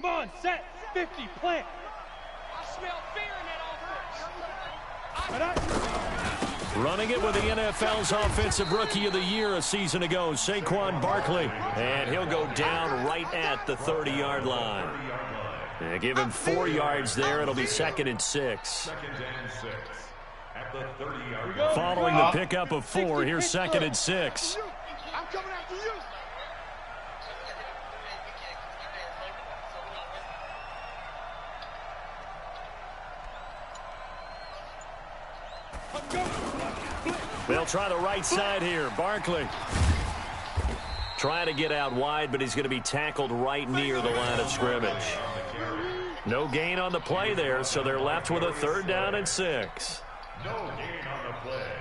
on, set, 50, plant. I smell fear in that offense. Running it with the NFL's Offensive Rookie of the Year a season ago, Saquon Barkley. And he'll go down right at the 30-yard line. Give him 4 yards there. It'll be 2nd and 6. At the 30-yard line. Following the pickup of 4, here's 2nd and 6. I'm coming after you. They'll try the right side here. Barkley trying to get out wide, but he's going to be tackled right near the line of scrimmage. No gain on the play there, so they're left with a 3rd down and 6. No gain on the play.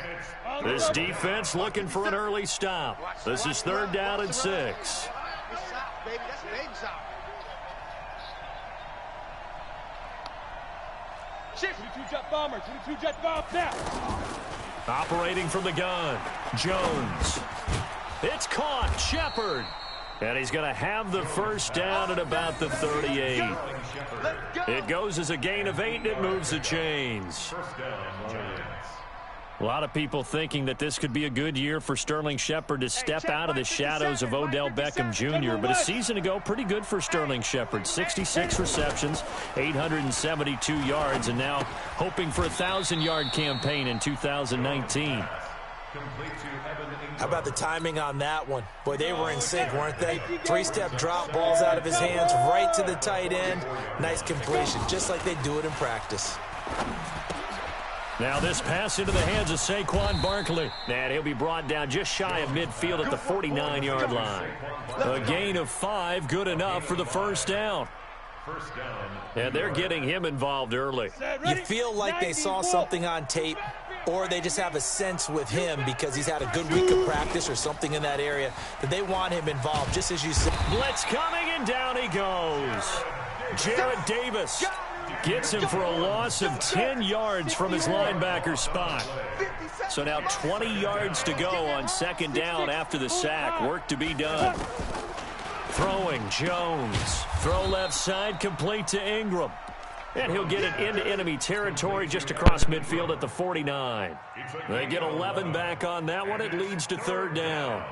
And it's This defense looking for an early stop. This is 3rd down and 6. Good shot, baby. That's a big shot. Shift. 22-jet bomber. 22-jet bomb now. Operating from the gun, Jones. It's caught, Shepard. And he's going to have the 1st down at about the 38. It goes as a gain of 8, and it moves the chains. A lot of people thinking that this could be a good year for Sterling Shepard to step out of the shadows of Odell Beckham Jr. But a season ago, pretty good for Sterling Shepard. 66 receptions, 872 yards, and now hoping for a 1,000-yard campaign in 2019. How about the timing on that one? Boy, they were in sync, weren't they? 3-step drop, balls out of his hands, right to the tight end. Nice completion, just like they do it in practice. Now this pass into the hands of Saquon Barkley. And he'll be brought down just shy of midfield at the 49-yard line. A gain of 5, good enough for the 1st down. And they're getting him involved early. You feel like they saw something on tape, or they just have a sense with him because he's had a good week of practice or something in that area that they want him involved, just as you said. Blitz coming, and down he goes. Jarrett Davis gets him for a loss of 10 yards from his linebacker spot. So now 20 yards to go on 2nd down after the sack. Work to be done. Throwing, Jones. Throw left side, complete to Ingram. And he'll get it into enemy territory just across midfield at the 49. They get 11 back on that one. It leads to 3rd down.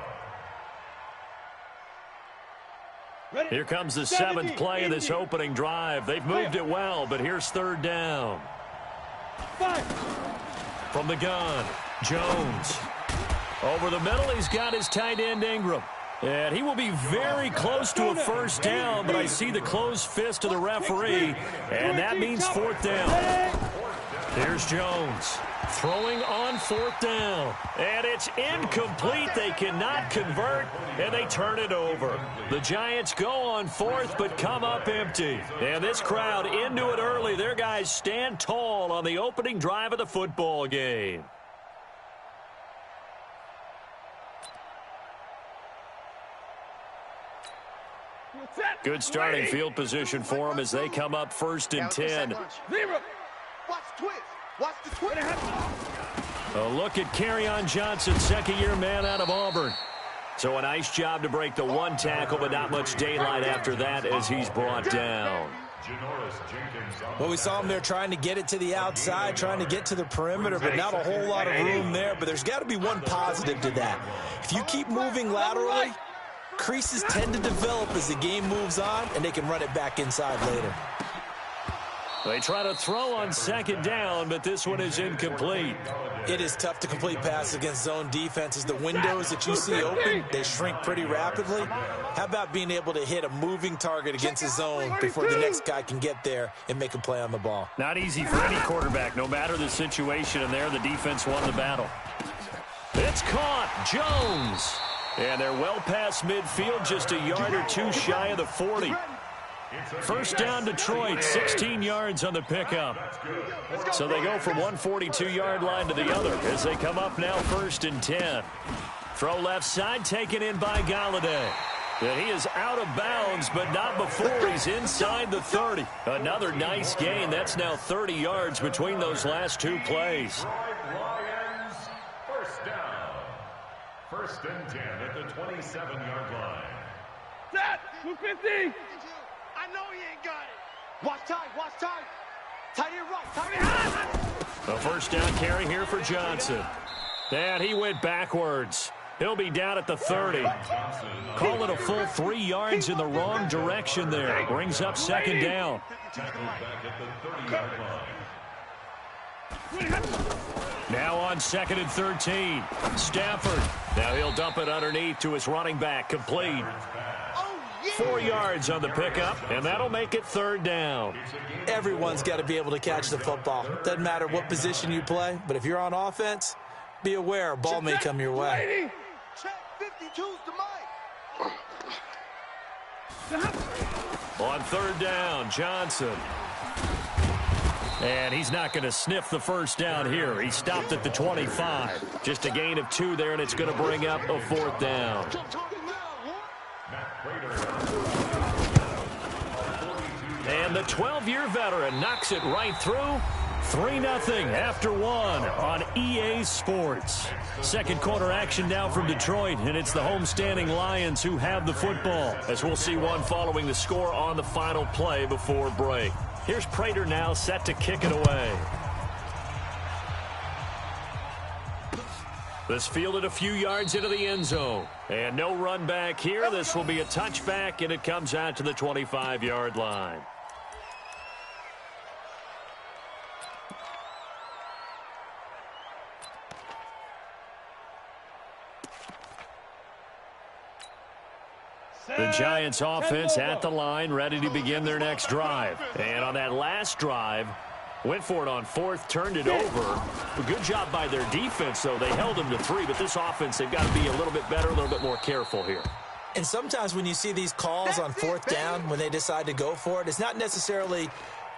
Here comes the 7th play of this opening drive. They've moved it well, but here's 3rd down. From the gun, Jones. Over the middle, he's got his tight end, Ingram. And he will be very close to a 1st down, but I see the closed fist of the referee, and that means 4th down. Here's Jones. Throwing on 4th down. And it's incomplete. They cannot convert, and they turn it over. The Giants go on 4th, but come up empty. And this crowd into it early. Their guys stand tall on the opening drive of the football game. Good starting field position for them as they come up 1st and 10. Watch the twist. Watch the twist. A look at Kerryon Johnson, 2nd-year man out of Auburn. So a nice job to break the 1 tackle, but not much daylight after that as he's brought down. Well, we saw him there trying to get it to the outside, trying to get to the perimeter, but not a whole lot of room there. But there's got to be one positive to that. If you keep moving laterally, creases tend to develop as the game moves on, and they can run it back inside later. They try to throw on 2nd down, but this one is incomplete. It is tough to complete passes against zone defenses. The windows that you see open, they shrink pretty rapidly. How about being able to hit a moving target against a zone before the next guy can get there and make a play on the ball? Not easy for any quarterback, no matter the situation, and there the defense won the battle. It's caught, Jones. And they're well past midfield, just a yard or 2 shy of the 40. 1st down Detroit, 16 yards on the pickup. So they go from 142-yard line to the other as they come up now 1st and 10. Throw left side, taken in by Galladay. And he is out of bounds, but not before he's inside the 30. Another nice gain. That's now 30 yards between those last 2 plays. Lions, 1st down. 1st and 10 at the 27-yard line. Set, 250. I know he ain't got it. Watch time, watch time. Tight end right, tight end. A first down carry here for Johnson. And he went backwards. He'll be down at the 30. Call it a full 3 yards in the wrong direction there. Brings up second down. Now on 2nd and 13. Stafford. Now he'll dump it underneath to his running back. Complete. 4 yards on the pickup, and that'll make it 3rd down. Everyone's got to be able to catch the football. Doesn't matter what position you play, but if you're on offense, be aware a ball may come your way. Check 52's the mic. On 3rd down, Johnson. And he's not going to sniff the first down here. He stopped at the 25. Just a gain of 2 there, and it's going to bring up a 4th down. And the 12-year veteran knocks it right through. 3-0 after 1 on EA Sports. Second quarter action now from Detroit, and it's the homestanding Lions who have the football, as we'll see one following the score on the final play before break. Here's Prater now set to kick it away. This fielded a few yards into the end zone. And no run back here. This will be a touchback, and it comes out to the 25-yard line. The Giants offense at the line, ready to begin their next drive. And on that last drive, went for it on 4th, turned it over. A good job by their defense, though. They held them to 3, but this offense, they've got to be a little bit better, a little bit more careful here. And sometimes when you see these calls on 4th down, when they decide to go for it, it's not necessarily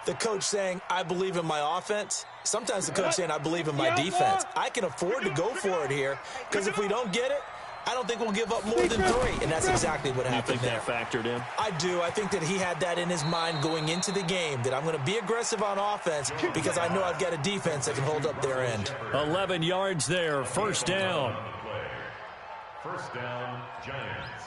the coach saying, I believe in my offense. Sometimes the coach saying, I believe in my defense. I can afford to go for it here, because if we don't get it, I don't think we'll give up more than 3, and that's exactly what happened there. You think that factored in? I do. I think that he had that in his mind going into the game, that I'm going to be aggressive on offense because I know I've got a defense that can hold up their end. 11 yards there, first down. First down, Giants.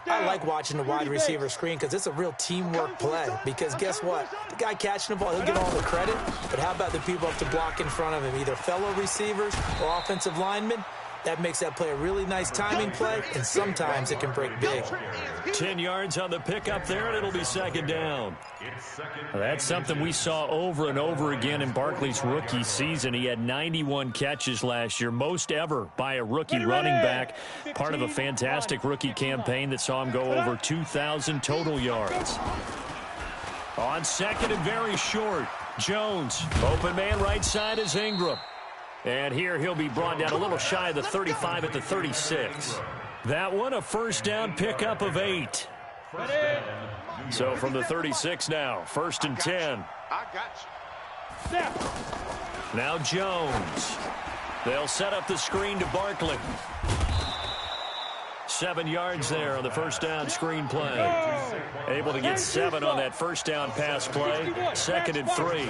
I like watching the wide receiver screen because it's a real teamwork play. Because guess what? The guy catching the ball, he'll get all the credit. But how about the people up to block in front of him, either fellow receivers or offensive linemen? That makes that play a really nice timing play, and sometimes it can break big. 10 yards on the pickup there, and it'll be second down. That's something we saw over and over again in Barkley's rookie season. He had 91 catches last year, most ever by a rookie running back. Part of a fantastic rookie campaign that saw him go over 2,000 total yards. On 2nd and very short, Jones. Open man right side is Ingram. And here he'll be brought down a little shy of the 35 at the 36. That one a first down pickup of 8. So from the 36 now, 1st and 10. I got you. Now Jones. They'll set up the screen to Barkley. 7 yards there on the first down screen play. Able to get 7 on that first down pass play. 2nd and 3.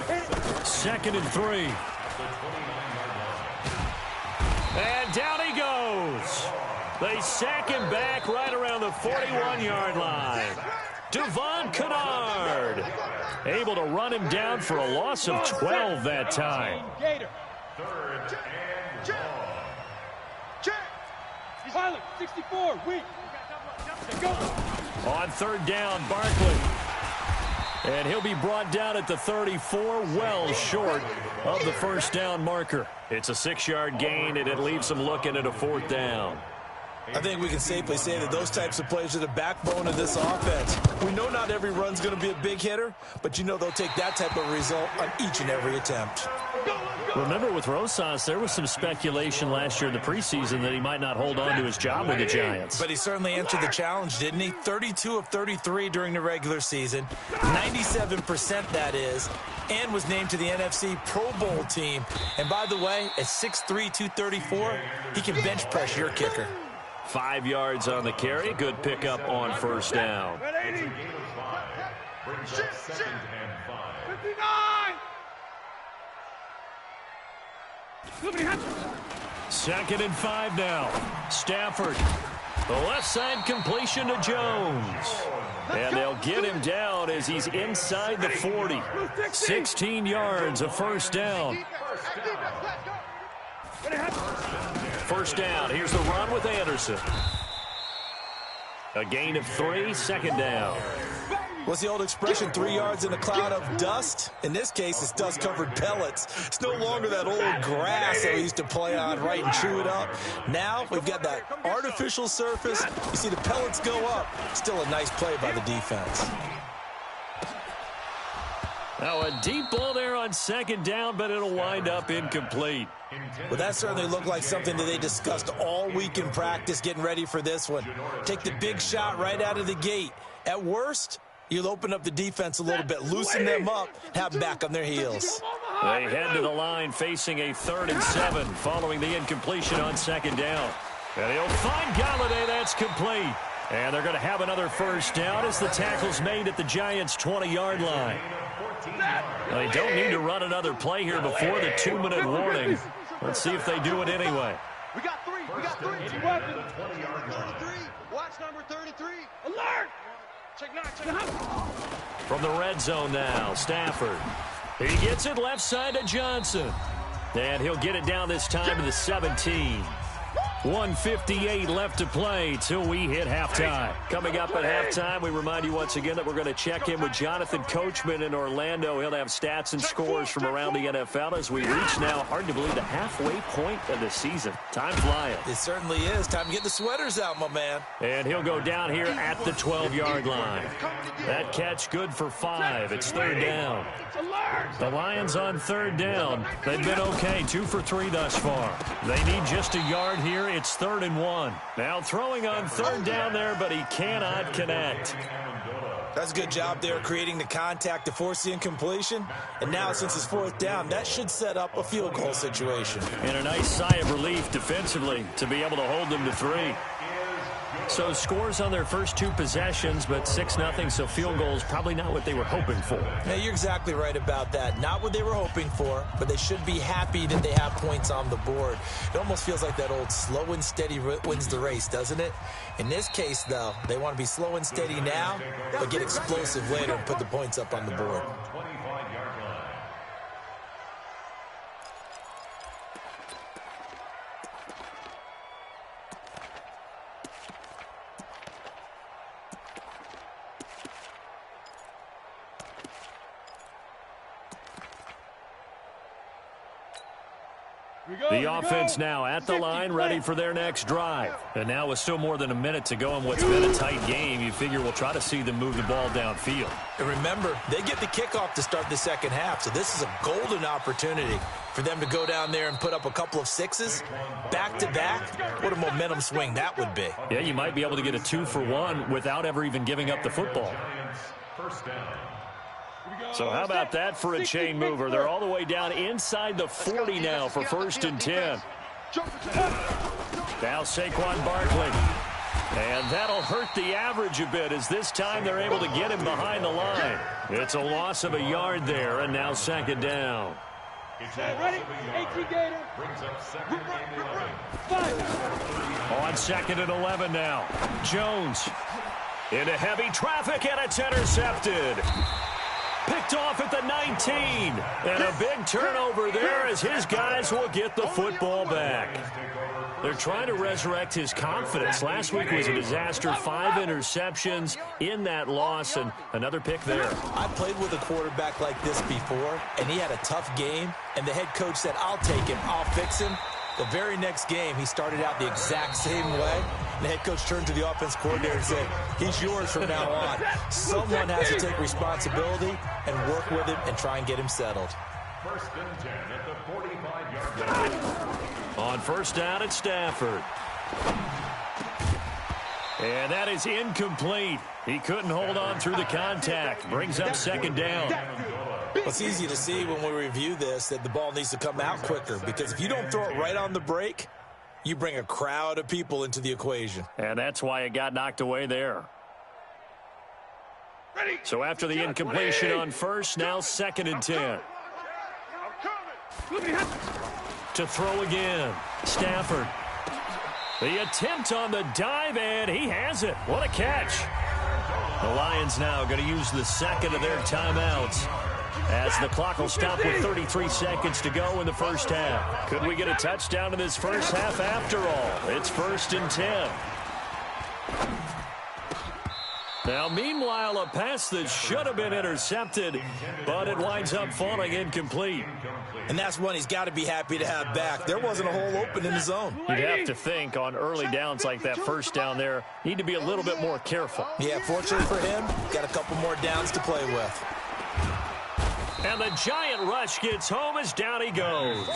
2nd and 3. And down he goes. They sack him back right around the 41-yard line. Devon Kennard able to run him down for a loss of 12 that time. Pilot, 64, weak. Go. On 3rd down, Barkley. And he'll be brought down at the 34, well short of the first down marker. It's a 6-yard gain, and it leaves them looking at a 4th down. I think we can safely say that those types of plays are the backbone of this offense. We know not every run's going to be a big hitter, but you know they'll take that type of result on each and every attempt. Remember, with Rosas, there was some speculation last year in the preseason that he might not hold on to his job with the Giants. But he certainly answered the challenge, didn't he? 32 of 33 during the regular season, 97% that is, and was named to the NFC Pro Bowl team. And by the way, at 6'3", 234, he can bench press your kicker. 5 yards on the carry. Good pickup on first down. Brings up 2nd and 5. 59! 2nd and 5 now. Stafford. The left side completion to Jones. And they'll get him down as he's inside the 40. 16 yards, a first down. First down. Here's the run with Anderson. A gain of 3, second down. What's the old expression, 3 yards in a cloud of dust? In this case, it's dust-covered pellets. It's no longer that old grass that we used to play on, right, and chew it up. Now we've got that artificial surface. You see the pellets go up. Still a nice play by the defense. Now a deep ball there on second down, but it'll wind up incomplete. Well, that certainly looked like something that they discussed all week in practice getting ready for this one. Take the big shot right out of the gate. At worst, you'll open up the defense a little bit, loosen them up, have them back on their heels. They head to the line facing a 3rd and 7 following the incompletion on second down. And he'll find Galladay. That's complete. And they're going to have another first down as the tackle's made at the Giants' 20-yard line. They don't need to run another play here before the 2-minute warning. Let's see if they do it anyway. We got 3. We got 3. 33. Watch number 33. Alert! Check 9. Check 9. From the red zone now, Stafford. He gets it left side to Johnson. And he'll get it down this time to the 17. 1:58 left to play till we hit halftime. Coming up at halftime, we remind you once again that we're going to check in with Jonathan Coachman in Orlando. He'll have stats and scores from around the NFL as we reach now, hard to believe, the halfway point of the season. Time flying. It certainly is. Time to get the sweaters out, my man. And he'll go down here at the 12-yard line. That catch good for 5. It's 3rd down. The Lions on 3rd down. They've been okay, 2 for 3 thus far. They need just a yard here. It's 3rd and 1. Now throwing on 3rd down there, but he cannot connect. That's a good job there creating the contact to force the incompletion. And now since it's 4th down, that should set up a field goal situation. And a nice sigh of relief defensively to be able to hold them to 3. So scores on their first 2 possessions, but 6-0, so field goals probably not what they were hoping for. Yeah, you're exactly right about that. Not what they were hoping for, but they should be happy that they have points on the board. It almost feels like that old slow and steady wins the race, doesn't it? In this case, though, they want to be slow and steady now, but get explosive later and put the points up on the board. The offense now at the line, ready for their next drive. And now with still more than a minute to go in what's been a tight game, you figure we'll try to see them move the ball downfield. And remember, they get the kickoff to start the second half, so this is a golden opportunity for them to go down there and put up a couple of 6s back-to-back. What a momentum swing that would be. Yeah, you might be able to get a 2-for-1 without ever even giving up the football. First down. So how about that for a chain mover? They're all the way down inside the 40 now for 1st and 10. Now Saquon Barkley. And that'll hurt the average a bit as this time they're able to get him behind the line. It's a loss of a yard there, and now 2nd down. Ready? 18 gator. Brings up 2nd and 11. 5. On 2nd and 11 now. Jones into heavy traffic, and it's intercepted. Picked off at the 19. And a big turnover there as his guys will get the football back. They're trying to resurrect his confidence. Last week was a disaster. 5 interceptions in that loss, and another pick there. I played with a quarterback like this before, and he had a tough game, and the head coach said, I'll take him, I'll fix him. The very next game, he started out the exact same way. The head coach turned to the offense coordinator and said, he's yours from now on. Someone has to take responsibility and work with him and try and get him settled. 1st and 10 at the 45-yard line. On 1st down at Stafford. And that is incomplete. He couldn't hold on through the contact. Brings up 2nd down. Well, it's easy to see when we review this that the ball needs to come out quicker, because if you don't throw it right on the break, you bring a crowd of people into the equation. And that's why it got knocked away there. So after the incompletion on 1st, now 2nd and 10. To throw again. Stafford. The attempt on the dive, and he has it. What a catch. The Lions now going to use the second of their timeouts as the clock will stop with 33 seconds to go in the first half. Could we get a touchdown in this first half after all? It's 1st and 10. Now, meanwhile, a pass that should have been intercepted, but it winds up falling incomplete. And that's one he's got to be happy to have back. There wasn't a hole open in the zone. You'd have to think on early downs like that first down there, need to be a little bit more careful. Yeah, fortunately for him, got a couple more downs to play with. And the giant rush gets home as down he goes.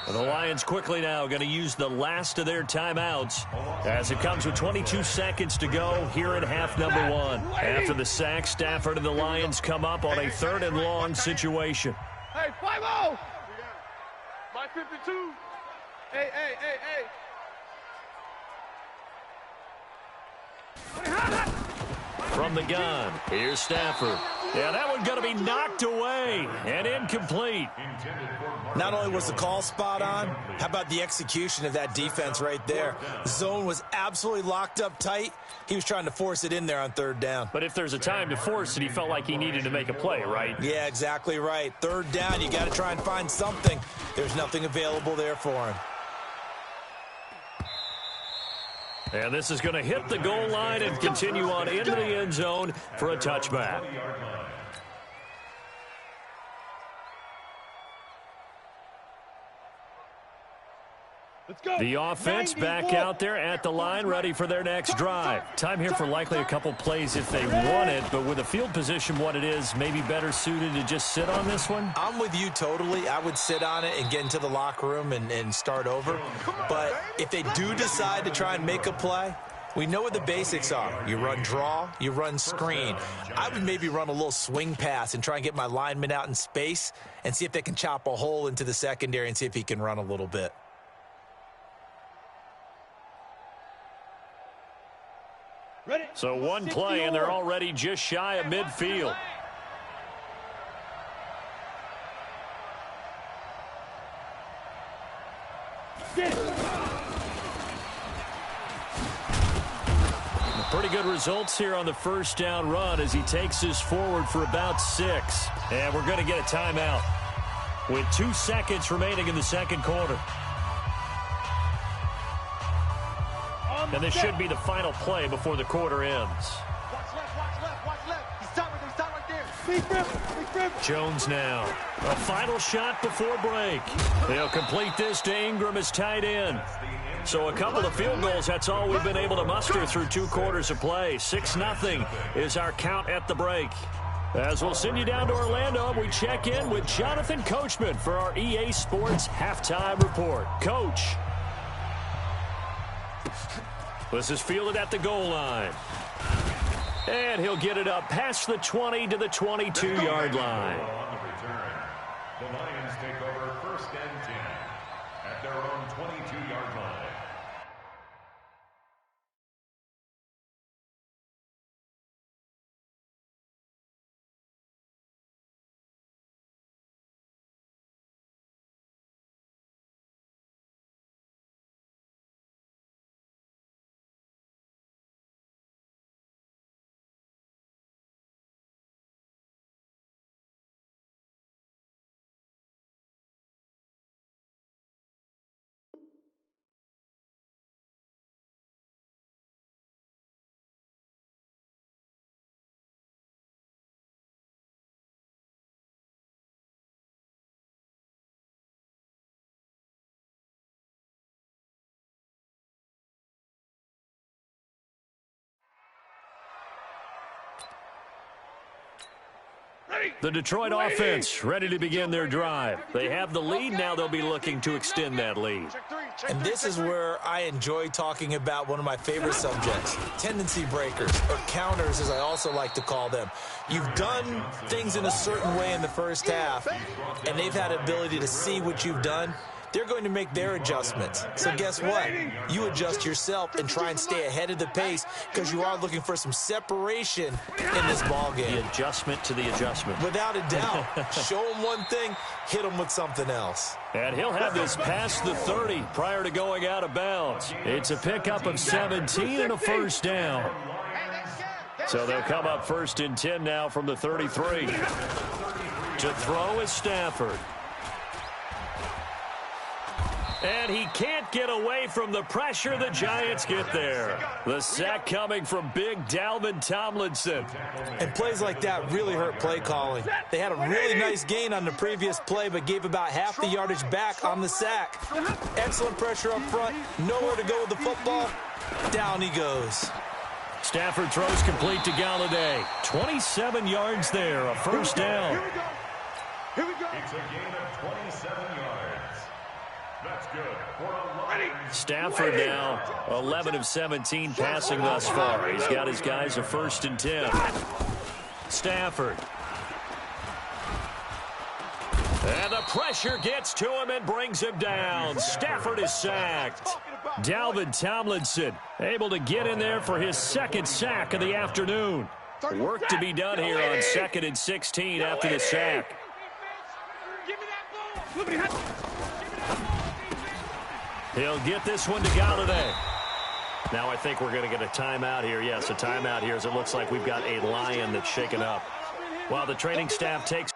And the Lions quickly now going to use the last of their timeouts as it comes with 22 seconds to go here in half number 1. After the sack, Stafford and the Lions come up on a 3rd and long situation. Hey, 5-0. My 52. Hey. From the gun, here's Stafford. Yeah, that one going to be knocked away and incomplete. Not only was the call spot on, how about the execution of that defense right there? The zone was absolutely locked up tight. He was trying to force it in there on 3rd down. But if there's a time to force it, he felt like he needed to make a play, right? Yeah, exactly right. 3rd down, you got to try and find something. There's nothing available there for him. And this is going to hit the goal line and continue on into the end zone for a touchback. The offense back out there at the line, ready for their next drive. Time here for likely a couple plays if they want it, but with the field position what it is, maybe better suited to just sit on this one? I'm with you totally. I would sit on it and get into the locker room and start over. But if they do decide to try and make a play, we know what the basics are. You run draw, you run screen. I would maybe run a little swing pass and try and get my lineman out in space and see if they can chop a hole into the secondary and see if he can run a little bit. So one play, and they're already just shy of midfield. Pretty good results here on the first down run as he takes this forward for about 6. And we're going to get a timeout with 2 seconds remaining in the second quarter. And this should be the final play before the quarter ends. Watch left. He's down right there. Big rip. Jones now. A final shot before break. They'll complete this to Ingram as tight end. So a couple of field goals, that's all we've been able to muster through 2 quarters of play. 6-0 is our count at the break. As we'll send you down to Orlando, we check in with Jonathan Coachman for our EA Sports Halftime Report. Coach. This is fielded at the goal line. And he'll get it up past the 20 to the 22-yard line. On the return, the Lions take over 1st and 10 at their own 22-yard line. The Detroit offense ready to begin their drive. They have the lead. Now they'll be looking to extend that lead. And this is where I enjoy talking about one of my favorite subjects, tendency breakers, or counters as I also like to call them. You've done things in a certain way in the first half, and they've had ability to see what you've done. They're going to make their adjustments. So guess what? You adjust yourself and try and stay ahead of the pace because you are looking for some separation in this ball game. The adjustment to the adjustment. Without a doubt. Show them one thing, hit them with something else. And he'll have this past the 30 prior to going out of bounds. It's a pickup of 17 and a first down. So they'll come up 1st and 10 now from the 33. To throw is Stafford. And he can't get away from the pressure. The Giants get there. The sack coming from big Dalvin Tomlinson. And plays like that really hurt play calling. They had a really nice gain on the previous play, but gave about half the yardage back on the sack. Excellent pressure up front. Nowhere to go with the football. Down he goes. Stafford throws complete to Galladay. 27 yards there, a 1st down. Here we go. It's a gain of 27 yards. That's good for a Lions. Stafford now 11 of 17 passing thus far. He's got his guys a 1st and 10. Stafford. And the pressure gets to him and brings him down. Stafford is sacked. Dalvin Tomlinson able to get in there for his 2nd sack of the afternoon. Work to be done here on 2nd and 16 after the sack. He'll get this one to Galladay. Now I think we're going to get a timeout here. Yes, a timeout here as it looks like we've got a Lion that's shaken up. While the training staff takes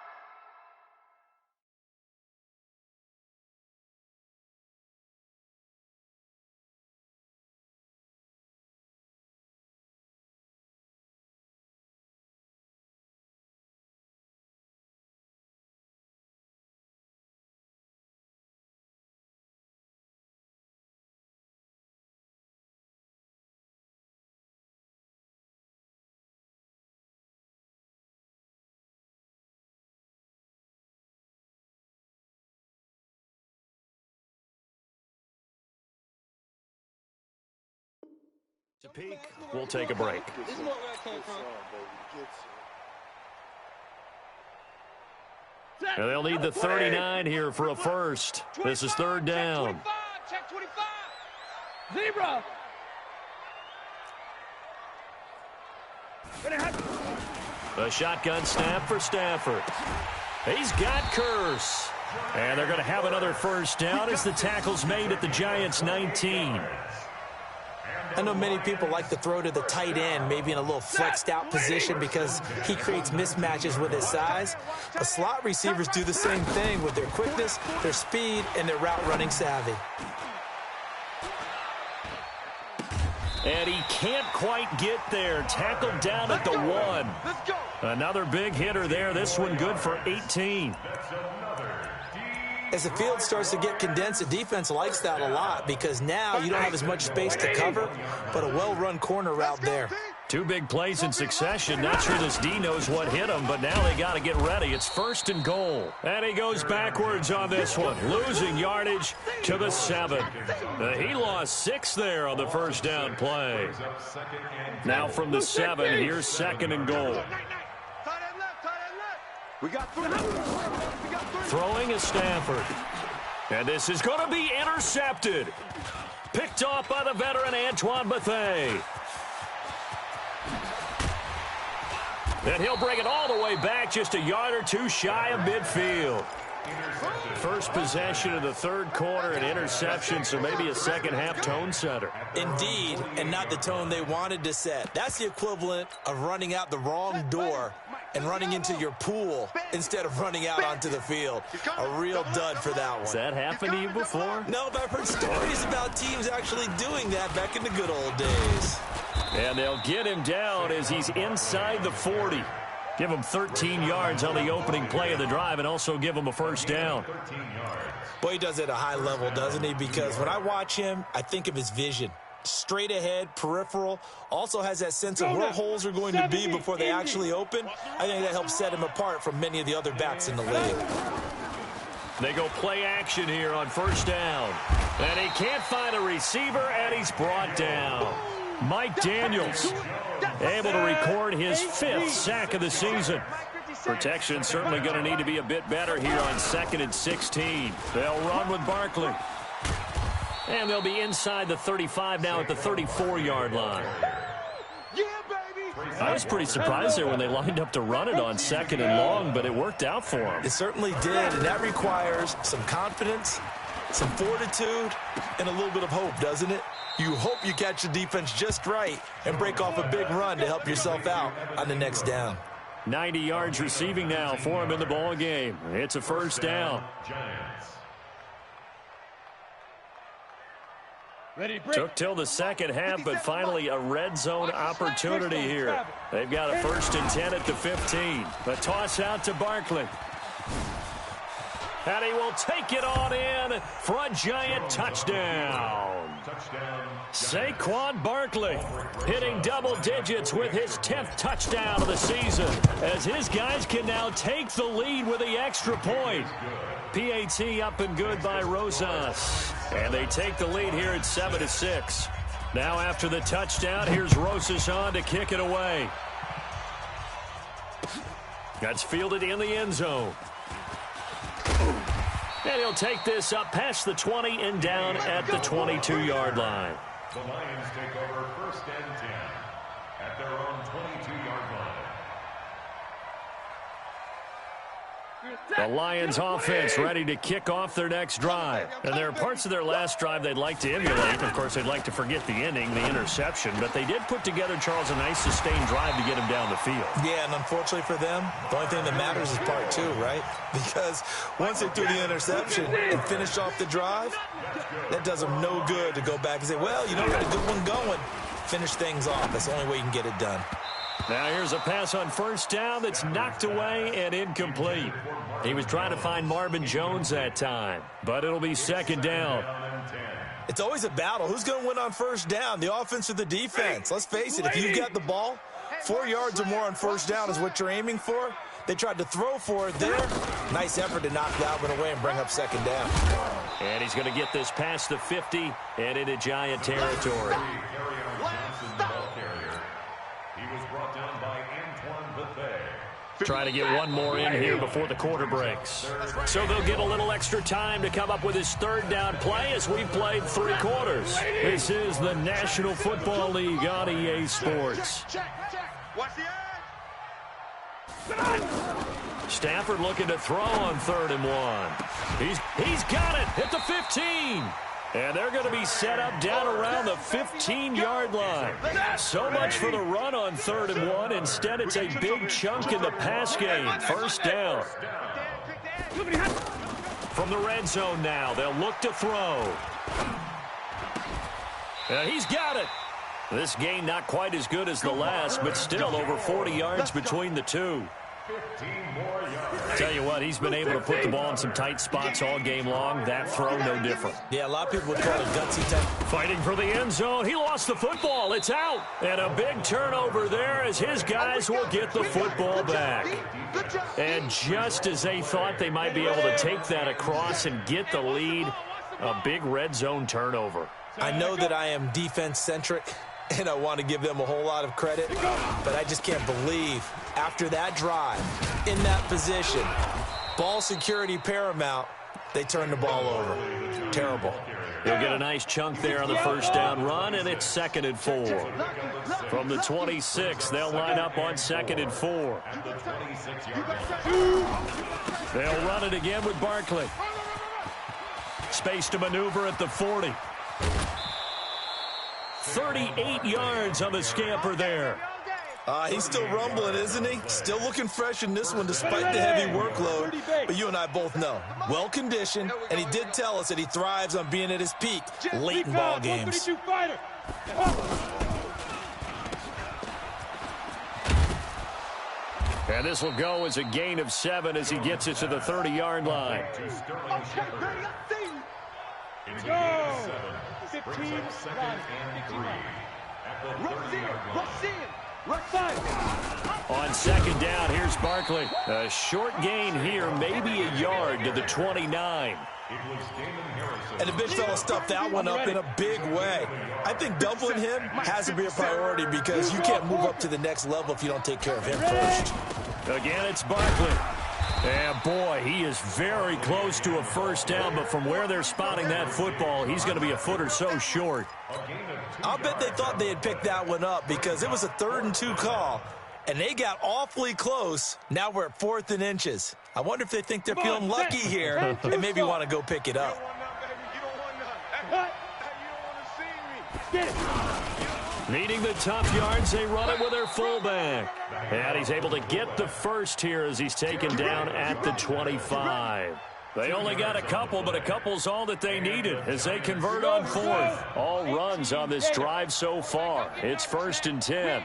to peak, we'll take a break. This is where I came from. And they'll need the 39 here for a 1st. This is 3rd down. Check 25. Zebra. A shotgun snap for Stafford. He's got Curse. And they're going to have another 1st down as the tackle's made at the Giants' 19. I know many people like to throw to the tight end, maybe in a little flexed out position because he creates mismatches with his size. But slot receivers do the same thing with their quickness, their speed, and their route running savvy. And he can't quite get there. Tackled down at the 1. Another big hitter there. This one good for 18. As the field starts to get condensed, the defense likes that a lot because now you don't have as much space to cover, but a well-run corner route there. 2 big plays in succession. Not sure this D knows what hit him, but now they got to get ready. It's 1st and goal. And he goes backwards on this one, losing yardage to the 7. He lost 6 there on the 1st down play. Now from the 7, here's 2nd and goal. Throwing is Stafford. And this is going to be intercepted. Picked off by the veteran Antoine Bethea. And he'll bring it all the way back just a yard or 2 shy of midfield. First possession of the 3rd quarter, an interception, so maybe a second-half tone setter. Indeed, and not the tone they wanted to set. That's the equivalent of running out the wrong door and running into your pool instead of running out onto the field. A real dud for that one. Has that happened to you before? No, but I've heard stories about teams actually doing that back in the good old days. And they'll get him down as he's inside the 40. Give him 13 yards on the opening play of the drive and also give him a 1st down. Boy, he does it at a high level, doesn't he? Because when I watch him, I think of his vision. Straight ahead, peripheral, also has that sense of where holes are going to be before they actually open. I think that helps set him apart from many of the other backs in the league. They go play action here on 1st down. And he can't find a receiver, and he's brought down. Mike Daniels able to record his 5th sack of the season. Protection certainly going to need to be a bit better here on 2nd and 16. They'll run with Barkley. And they'll be inside the 35 now at the 34-yard line. I was pretty surprised there when they lined up to run it on 2nd and long, but it worked out for them. It certainly did, and that requires some confidence some fortitude and a little bit of hope, doesn't it? You hope you catch the defense just right and break off a big run to help yourself out on the next down. 90 yards receiving now for him in the ball game. It's a first down. Took till the second half, but finally a red zone opportunity here. They've got a 1st and 10 at the 15. A toss out to Barkley. And he will take it on in for a giant touchdown. Saquon Barkley hitting double digits with his 10th touchdown of the season, as his guys can now take the lead with the extra point. PAT up and good by Rosas. And they take the lead here at 7-6. Now after the touchdown, here's Rosas on to kick it away. That's fielded in the end zone. And he'll take this up past the 20 and down at the 22-yard line. The Lions take over 1st and 10 at their own 22-yard line. The Lions offense ready to kick off their next drive. And there are parts of their last drive they'd like to emulate. Of course, they'd like to forget the ending, the interception. But they did put together, Charles, a nice sustained drive to get him down the field. Yeah, and unfortunately for them, the only thing that matters is part 2, right? Because once they threw the interception and finished off the drive, that does them no good to go back and say, well, you know, we got a good one going. Finish things off. That's the only way you can get it done. Now here's a pass on 1st down that's knocked away and incomplete. He was trying to find Marvin Jones that time, but it'll be 2nd down. It's always a battle. Who's going to win on 1st down, the offense or the defense? Let's face it, if you've got the ball, 4 yards or more on 1st down is what you're aiming for. They tried to throw for it there. Nice effort to knock that one away and bring up 2nd down. And he's going to get this past the 50 and into Giant territory. Trying to get one more in here before the quarter breaks. So they'll get a little extra time to come up with his 3rd down play as we've played 3 quarters. This is the National Football League on EA Sports. Stafford looking to throw on 3rd and 1. He's got it at the 15. And they're going to be set up down around the 15-yard line. So much for the run on 3rd and 1. Instead, it's a big chunk in the pass game. 1st down. From the red zone now, they'll look to throw. He's got it. This gain not quite as good as the last, but still over 40 yards between the two. 15 more yards. Tell you what, he's been able to put the ball in some tight spots all game long. That throw, no different. Yeah, a lot of people would call it gutsy type. Fighting for the end zone. He lost the football. It's out. And a big turnover there as his guys will get the football back. And just as they thought they might be able to take that across and get the lead, a big red zone turnover. I know that I am defense-centric, and I want to give them a whole lot of credit, but I just can't believe after that drive, in that position, ball security paramount, they turn the ball over. Terrible. They'll get a nice chunk there on the 1st down run, and it's 2nd and 4. From the 26, they'll line up on 2nd and 4. They'll run it again with Barkley. Space to maneuver at the 40. 38 yards on the scamper there. He's still rumbling, isn't he? Still looking fresh in this one despite the heavy workload. But you and I both know, well-conditioned, and he did tell us that he thrives on being at his peak late in ball games. And this will go as a gain of 7 as he gets it to the 30-yard line. Go! 15 On 2nd down, here's Barkley. A short gain here, maybe a yard to the 29. And the big fella stuffed that one up in a big way. I think doubling him has to be a priority because you can't move up to the next level if you don't take care of him first. Again, it's Barkley. And boy, he is very close to a 1st down, but from where they're spotting that football, he's going to be a foot or so short. I'll bet they thought they had picked that one up because it was a 3rd and 2 call, and they got awfully close. Now we're at 4th and inches. I wonder if they think they're feeling lucky here and maybe want to go pick it up. get it. Needing the tough yards, they run it with their fullback. And he's able to get the first here as he's taken down at the 25. They only got a couple, but a couple's all that they needed as they convert on fourth. All runs on this drive so far. It's 1st and 10.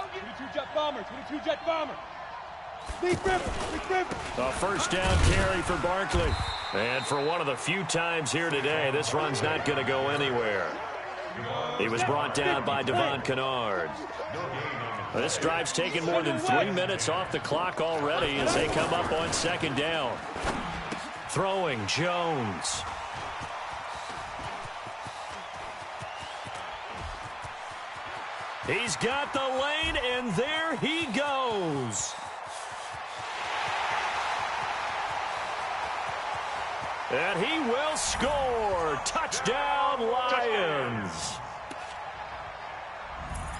22 jet bomber, 22 jet bomber. Big river, big river. A first down carry for Barkley. And for one of the few times here today, this run's not going to go anywhere. He was brought down by Devon Kennard. This drive's taken more than 3 minutes off the clock already as they come up on 2nd down. Throwing Jones. He's got the lane, and there he goes. And he will score. Touchdown, Lions.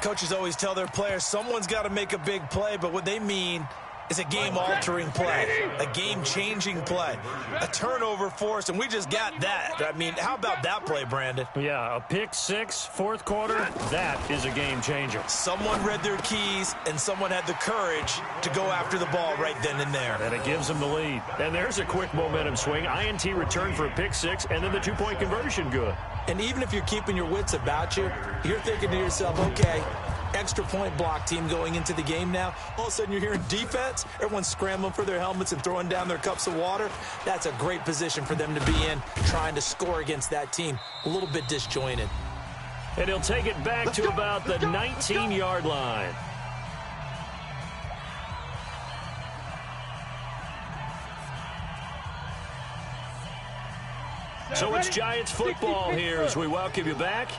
Coaches always tell their players someone's got to make a big play, but what they mean is a game-altering play, a game-changing play, a turnover force, and we just got that. I mean, how about that play, Brandon? Yeah, a pick six, 4th quarter, that is a game-changer. Someone read their keys, and someone had the courage to go after the ball right then and there. And it gives them the lead. And there's a quick momentum swing. INT return for a pick six, and then the 2-point conversion good. And even if you're keeping your wits about you, you're thinking to yourself, okay, extra point block team going into the game now. All of a sudden you're hearing defense. Everyone's scrambling for their helmets and throwing down their cups of water. That's a great position for them to be in, trying to score against that team. A little bit disjointed. And he'll take it back to about the 19-yard line. So it's Giants football here as we welcome you back.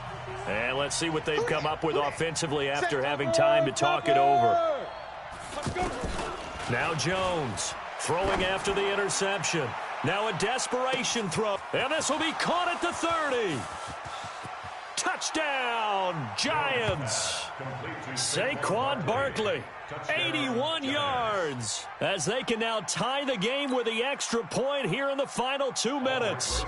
And let's see what they've come up with offensively after having time to talk it over. Now Jones throwing after the interception. Now a desperation throw. And this will be caught at the 30. Touchdown, Giants. Saquon Barkley, 81 yards, as they can now tie the game with the extra point here in the final 2 minutes.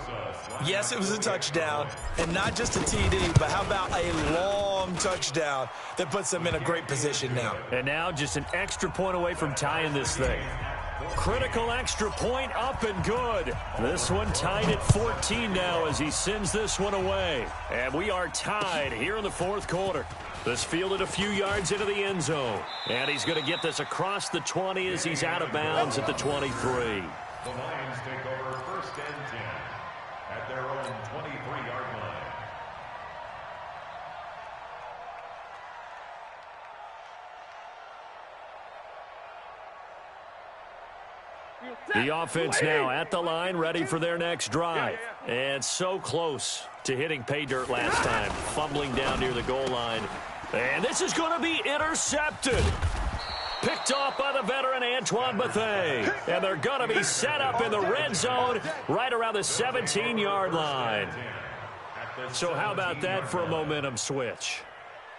Yes, it was a touchdown, and not just a TD, but how about a long touchdown that puts them in a great position now. And now just an extra point away from tying this thing. Critical extra point up and good. This one tied at 14 now as he sends this one away. And we are tied here in the 4th quarter. This fielded a few yards into the end zone. And he's going to get this across the 20 as he's out of bounds at the 23. The Lions take over 1st and 10 at their own 23-yard line. The offense now at the line, ready for their next drive. And so close to hitting pay dirt last time, fumbling down near the goal line. And this is going to be intercepted. Picked off by the veteran Antoine Bethea. And they're going to be set up in the red zone right around the 17-yard line. So how about that for a momentum switch?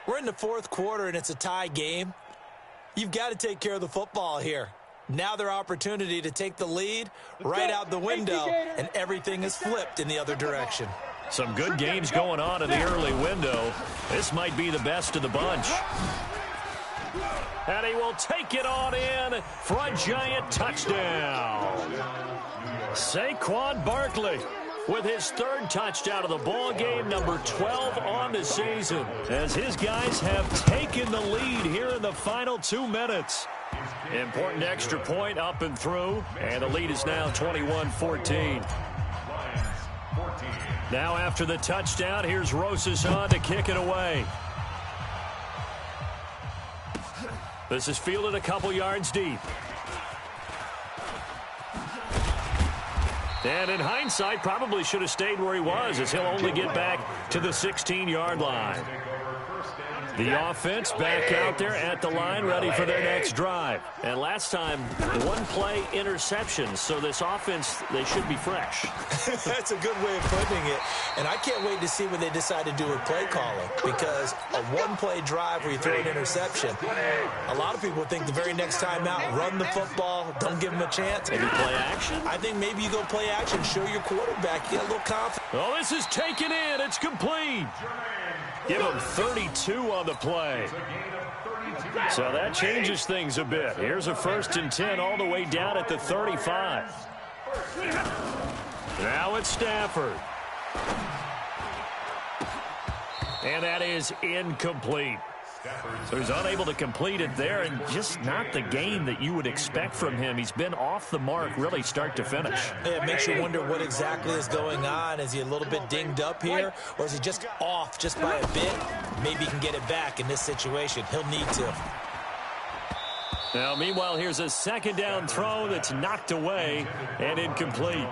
We're in the 4th quarter, and it's a tie game. You've got to take care of the football here. Now their opportunity to take the lead right out the window, and everything is flipped in the other direction. Some good games going on in the early window. This might be the best of the bunch. And he will take it on in for a Giant touchdown. Saquon Barkley with his 3rd touchdown of the ball game, number 12 on the season, as his guys have taken the lead here in the final 2 minutes. Important extra point up and through, and the lead is now 21-14. Now after the touchdown, here's Rosas on to kick it away. This is fielded a couple yards deep. And in hindsight, probably should have stayed where he was, as he'll only get back to the 16-yard line. The offense back out there at the line, ready for their next drive. And last time, one-play interception. So this offense, they should be fresh. That's a good way of putting it. And I can't wait to see when they decide to do with play calling, because a one-play drive where you throw an interception, a lot of people think the very next time out, run the football, don't give them a chance. Maybe play action? I think maybe you go play action, show your quarterback, get a little confidence. Oh, this is taken in. It's complete. Give him 32 on the play. So that changes things a bit. Here's a 1st and 10 all the way down at the 35. Now it's Stafford. And that is incomplete. So he's unable to complete it there, and just not the game that you would expect from him. He's been off the mark really start to finish. Yeah, it makes you wonder what exactly is going on. Is he a little bit dinged up here, or is he just off just by a bit? Maybe he can get it back in this situation. He'll need to. Now, meanwhile, here's a 2nd down throw that's knocked away and incomplete.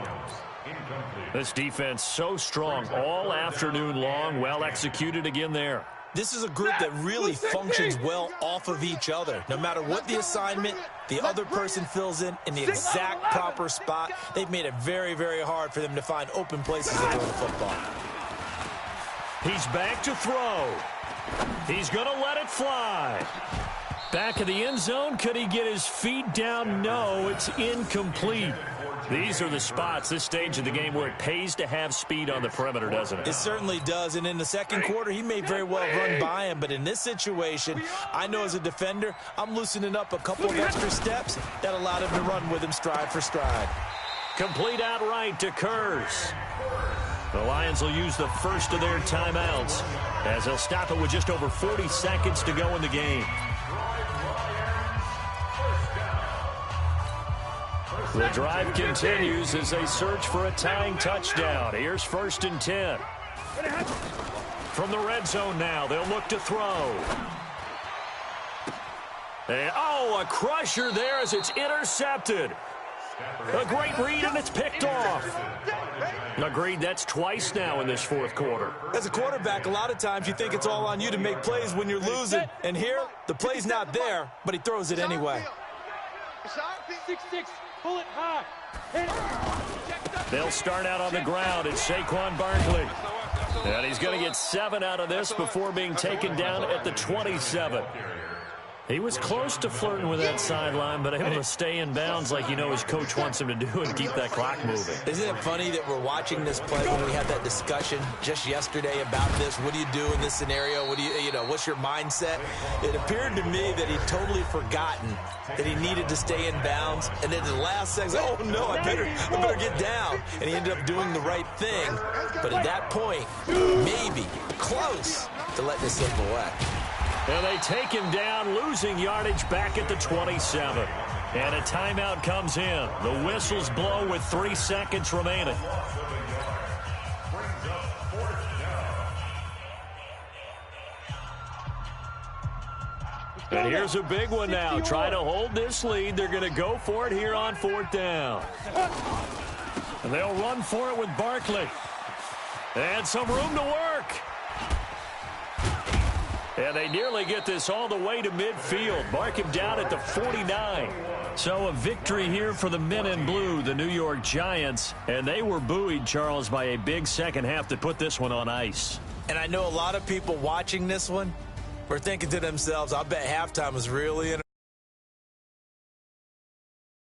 This defense so strong all afternoon long. Well executed again there. This is a group that really functions well off of each other. No matter what the assignment, the other person fills in the exact proper spot. They've made it very, very hard for them to find open places to throw the football. He's back to throw. He's going to let it fly. Back of the end zone. Could he get his feet down? No, it's incomplete. These are the spots, this stage of the game, where it pays to have speed on the perimeter, doesn't it? It certainly does, and in the second quarter, he may very well run by him, but in this situation, I know as a defender, I'm loosening up a couple of extra steps that allowed him to run with him stride for stride. Complete outright to Kurz. The Lions will use the first of their timeouts as they'll stop it with just over 40 seconds to go in the game. The drive continues as they search for a tying touchdown. Here's 1st and 10. From the red zone now, they'll look to throw. And, a crusher there as it's intercepted. A great read, and it's picked off. Agreed, that's twice now in this 4th quarter. As a quarterback, a lot of times you think it's all on you to make plays when you're losing. And here, the play's not there, but he throws it anyway. 6-6. Pull it high. They'll start out on the ground. It's Saquon Barkley. And he's going to get 7 out of this before being taken down at the 27. He was close to flirting with that sideline, but able to stay in bounds like you know his coach wants him to do and keep that clock moving. Isn't it funny that we're watching this play when we had that discussion just yesterday about this? What do you do in this scenario? What do you know, what's your mindset? It appeared to me that he'd totally forgotten that he needed to stay in bounds, and then the last second, oh no, I better get down. And he ended up doing the right thing, but at that point, maybe close to letting it slip away. And they take him down, losing yardage back at the 27. And a timeout comes in. The whistles blow with 3 seconds remaining. And here's a big one now. Try to hold this lead. They're going to go for it here on 4th down. And they'll run for it with Barkley. And some room to work. And they nearly get this all the way to midfield. Mark him down at the 49. So a victory here for the men in blue, the New York Giants. And they were buoyed, Charles, by a big second half to put this one on ice. And I know a lot of people watching this one were thinking to themselves, I bet halftime was really